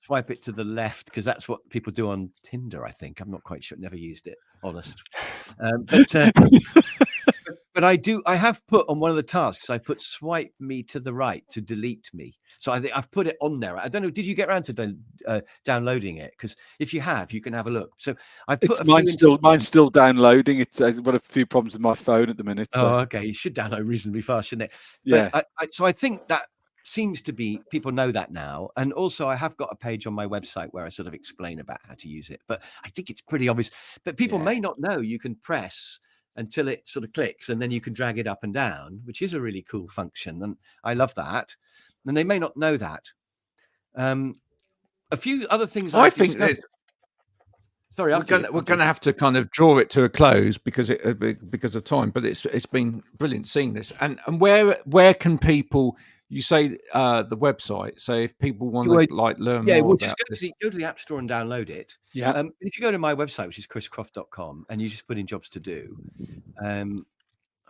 swipe it to the left, because that's what people do on Tinder, I think. I'm not quite sure. Never used it, honest. But I have put on one of the tasks, I put swipe me to the right to delete me. So I think I've put it on there. I don't know, did you get around to downloading it? Because if you have, you can have a look. So I've put mine's still downloading. It's I've got a few problems with my phone at the minute. So. Oh, okay. You should download reasonably fast, shouldn't it? Yeah. But so I think that seems to be, people know that now. And also I have got a page on my website where I sort of explain about how to use it. But I think it's pretty obvious. But people may not know you can press until it sort of clicks, and then you can drag it up and down, which is a really cool function. And I love that. And they may not know that. A few other things I think sorry, we're going to have to kind of draw it to a close because of time. But it's been brilliant seeing this. And where can people? You say the website. So if people want to learn more, we'll just go to the App Store and download it. Yeah. If you go to my website, which is chriscroft.com, and you just put in jobs to do, I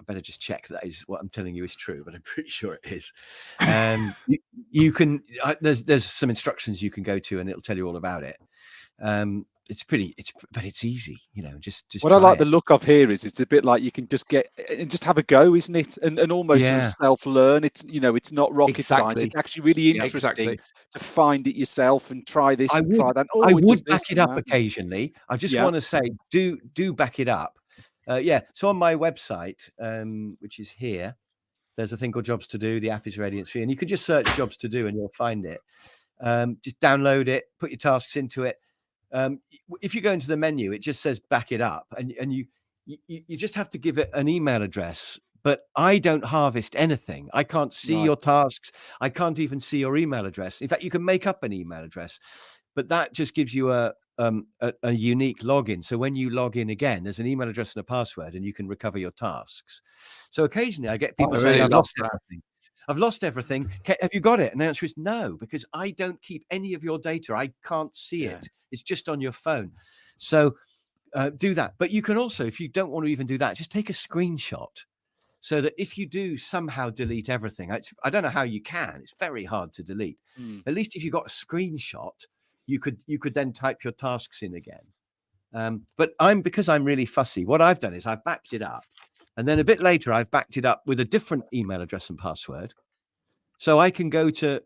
better just check that is what I'm telling you is true, but I'm pretty sure it is. You can there's some instructions you can go to, and it'll tell you all about it. But it's easy, just what I like the look of here is it's a bit like you can just get and just have a go, isn't it? And almost sort of self-learn. It's it's not rocket science. It's actually really interesting to find it yourself and try this and try that. I would back it up occasionally. I just want to say, do back it up. So on my website, which is here, there's a thing called Jobs to Do. The app is ready, it's free, and you can just search Jobs to Do and you'll find it. Just download it, put your tasks into it. If you go into the menu, it just says back it up, and you just have to give it an email address. But I don't harvest anything. I can't see your tasks. I can't even see your email address. In fact, you can make up an email address, but that just gives you a unique login. So when you log in again, there's an email address and a password, and you can recover your tasks. So occasionally I get people saying, I've lost everything. I've lost everything. Have you got it? And the answer is no, because I don't keep any of your data. I can't see it. It's just on your phone. So do that. But you can also, if you don't want to even do that, just take a screenshot, so that if you do somehow delete everything, I don't know how you can. It's very hard to delete. At least if you got a screenshot, you could then type your tasks in again. But because I'm really fussy, what I've done is I've backed it up. And then a bit later, I've backed it up with a different email address and password. So I can go to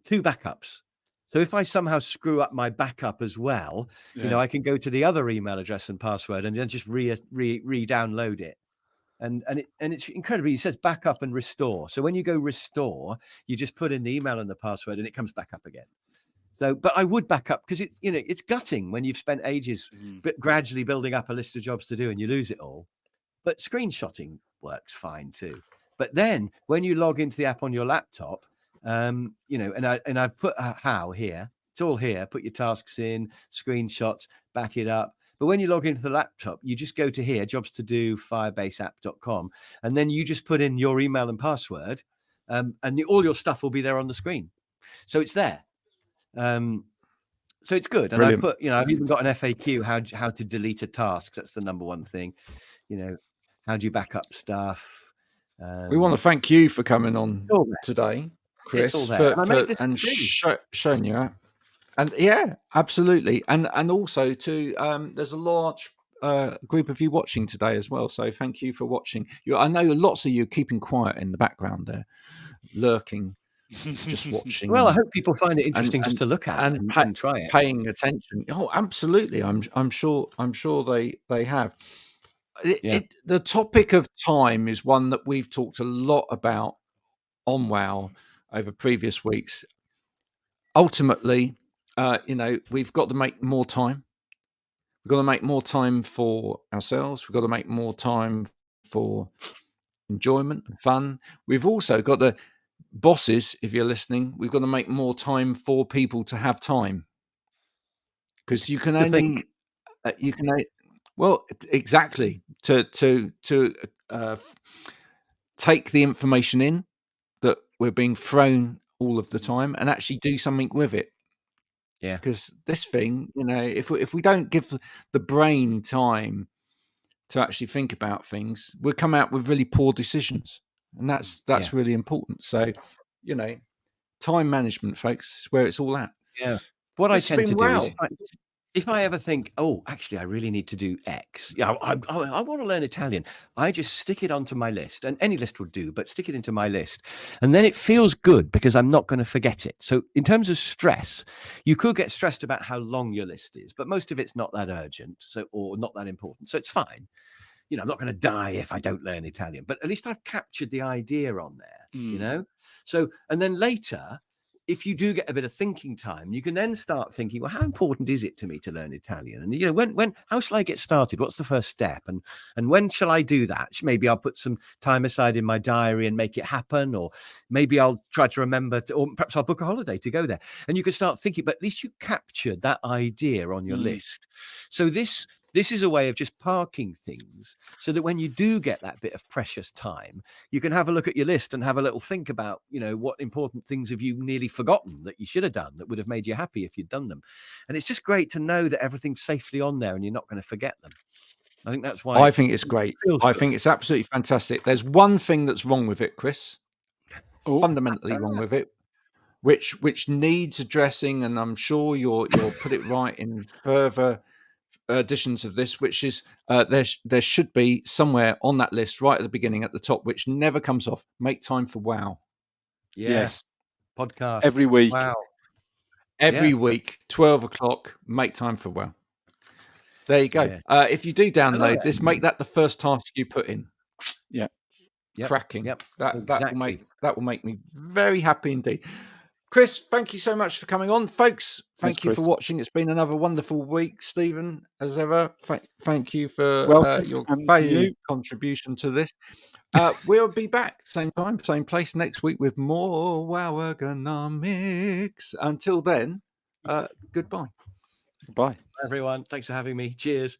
2 backups. So if I somehow screw up my backup as well, I can go to the other email address and password and then just re-download it. And it's incredibly, it says backup and restore. So when you go restore, you just put in the email and the password and it comes back up again. So, but I would back up, because it's gutting when you've spent ages but gradually building up a list of jobs to do and you lose it all. But screenshotting works fine too. But then when you log into the app on your laptop, and I put how here, it's all here. Put your tasks in, screenshots, back it up. But when you log into the laptop, you just go to here, jobs to do, firebaseapp.com, and then you just put in your email and password, and all your stuff will be there on the screen. So it's there. So it's good. And brilliant. I put, I've even got an FAQ, how to delete a task. That's the number one thing. How do you back up stuff? We want to thank you for coming on today, Chris, and showing you that. And yeah, absolutely. And also there's a large group of you watching today as well. So thank you for watching. I know lots of you keeping quiet in the background there, lurking, just watching. Well, I hope people find it interesting just to look at and try it, paying attention. Oh, absolutely. I'm sure they have. The topic of time is one that we've talked a lot about on WOW over previous weeks. Ultimately, we've got to make more time. We've got to make more time for ourselves. We've got to make more time for enjoyment and fun. We've also got to, bosses, if you're listening, we've got to make more time for people to have time, because you can only well, exactly, to take the information in that we're being thrown all of the time and actually do something with it. Yeah, because this thing, if we don't give the brain time to actually think about things, we'll come out with really poor decisions, and that's really important. So, time management, folks, is where it's all at. Yeah. What I tend to do is if I ever think, oh, actually, I really need to do X. Yeah, I want to learn Italian. I just stick it onto my list, and any list would do, but stick it into my list. And then it feels good because I'm not going to forget it. So in terms of stress, you could get stressed about how long your list is, but most of it's not that urgent, or not that important. So it's fine. You know, I'm not going to die if I don't learn Italian, but at least I've captured the idea on there, you know? So, and then later, if you do get a bit of thinking time, you can then start thinking, well, how important is it to me to learn Italian? And, you know, how shall I get started? What's the first step? And when shall I do that? Maybe I'll put some time aside in my diary and make it happen. Or maybe I'll try to remember, or perhaps I'll book a holiday to go there. And you can start thinking, but at least you captured that idea on your list. So this is a way of just parking things so that when you do get that bit of precious time, you can have a look at your list and have a little think about, you know, what important things have you nearly forgotten that you should have done that would have made you happy if you'd done them. And it's just great to know that everything's safely on there and you're not going to forget them. I think that's why. I think it's great. I think it's absolutely fantastic. There's one thing that's wrong with it, Chris. Fundamentally wrong with it, which needs addressing, and I'm sure you'll put it right in further editions of this, which is there should be somewhere on that list right at the beginning at the top, which never comes off. Make time for wow. Yes. Podcast every week. Wow. Every week, 12 o'clock, make time for wow. There you go. If you do download this, make that the first task you put in. Yeah. Cracking. Yep. That will make me very happy indeed. Chris, thank you so much for coming on. Folks, thank you for watching. It's been another wonderful week. Stephen, as ever, thank you for your valued contribution to this. We'll be back same time, same place next week with more Wow Ergonomics. Until then, goodbye. Bye, everyone. Thanks for having me. Cheers.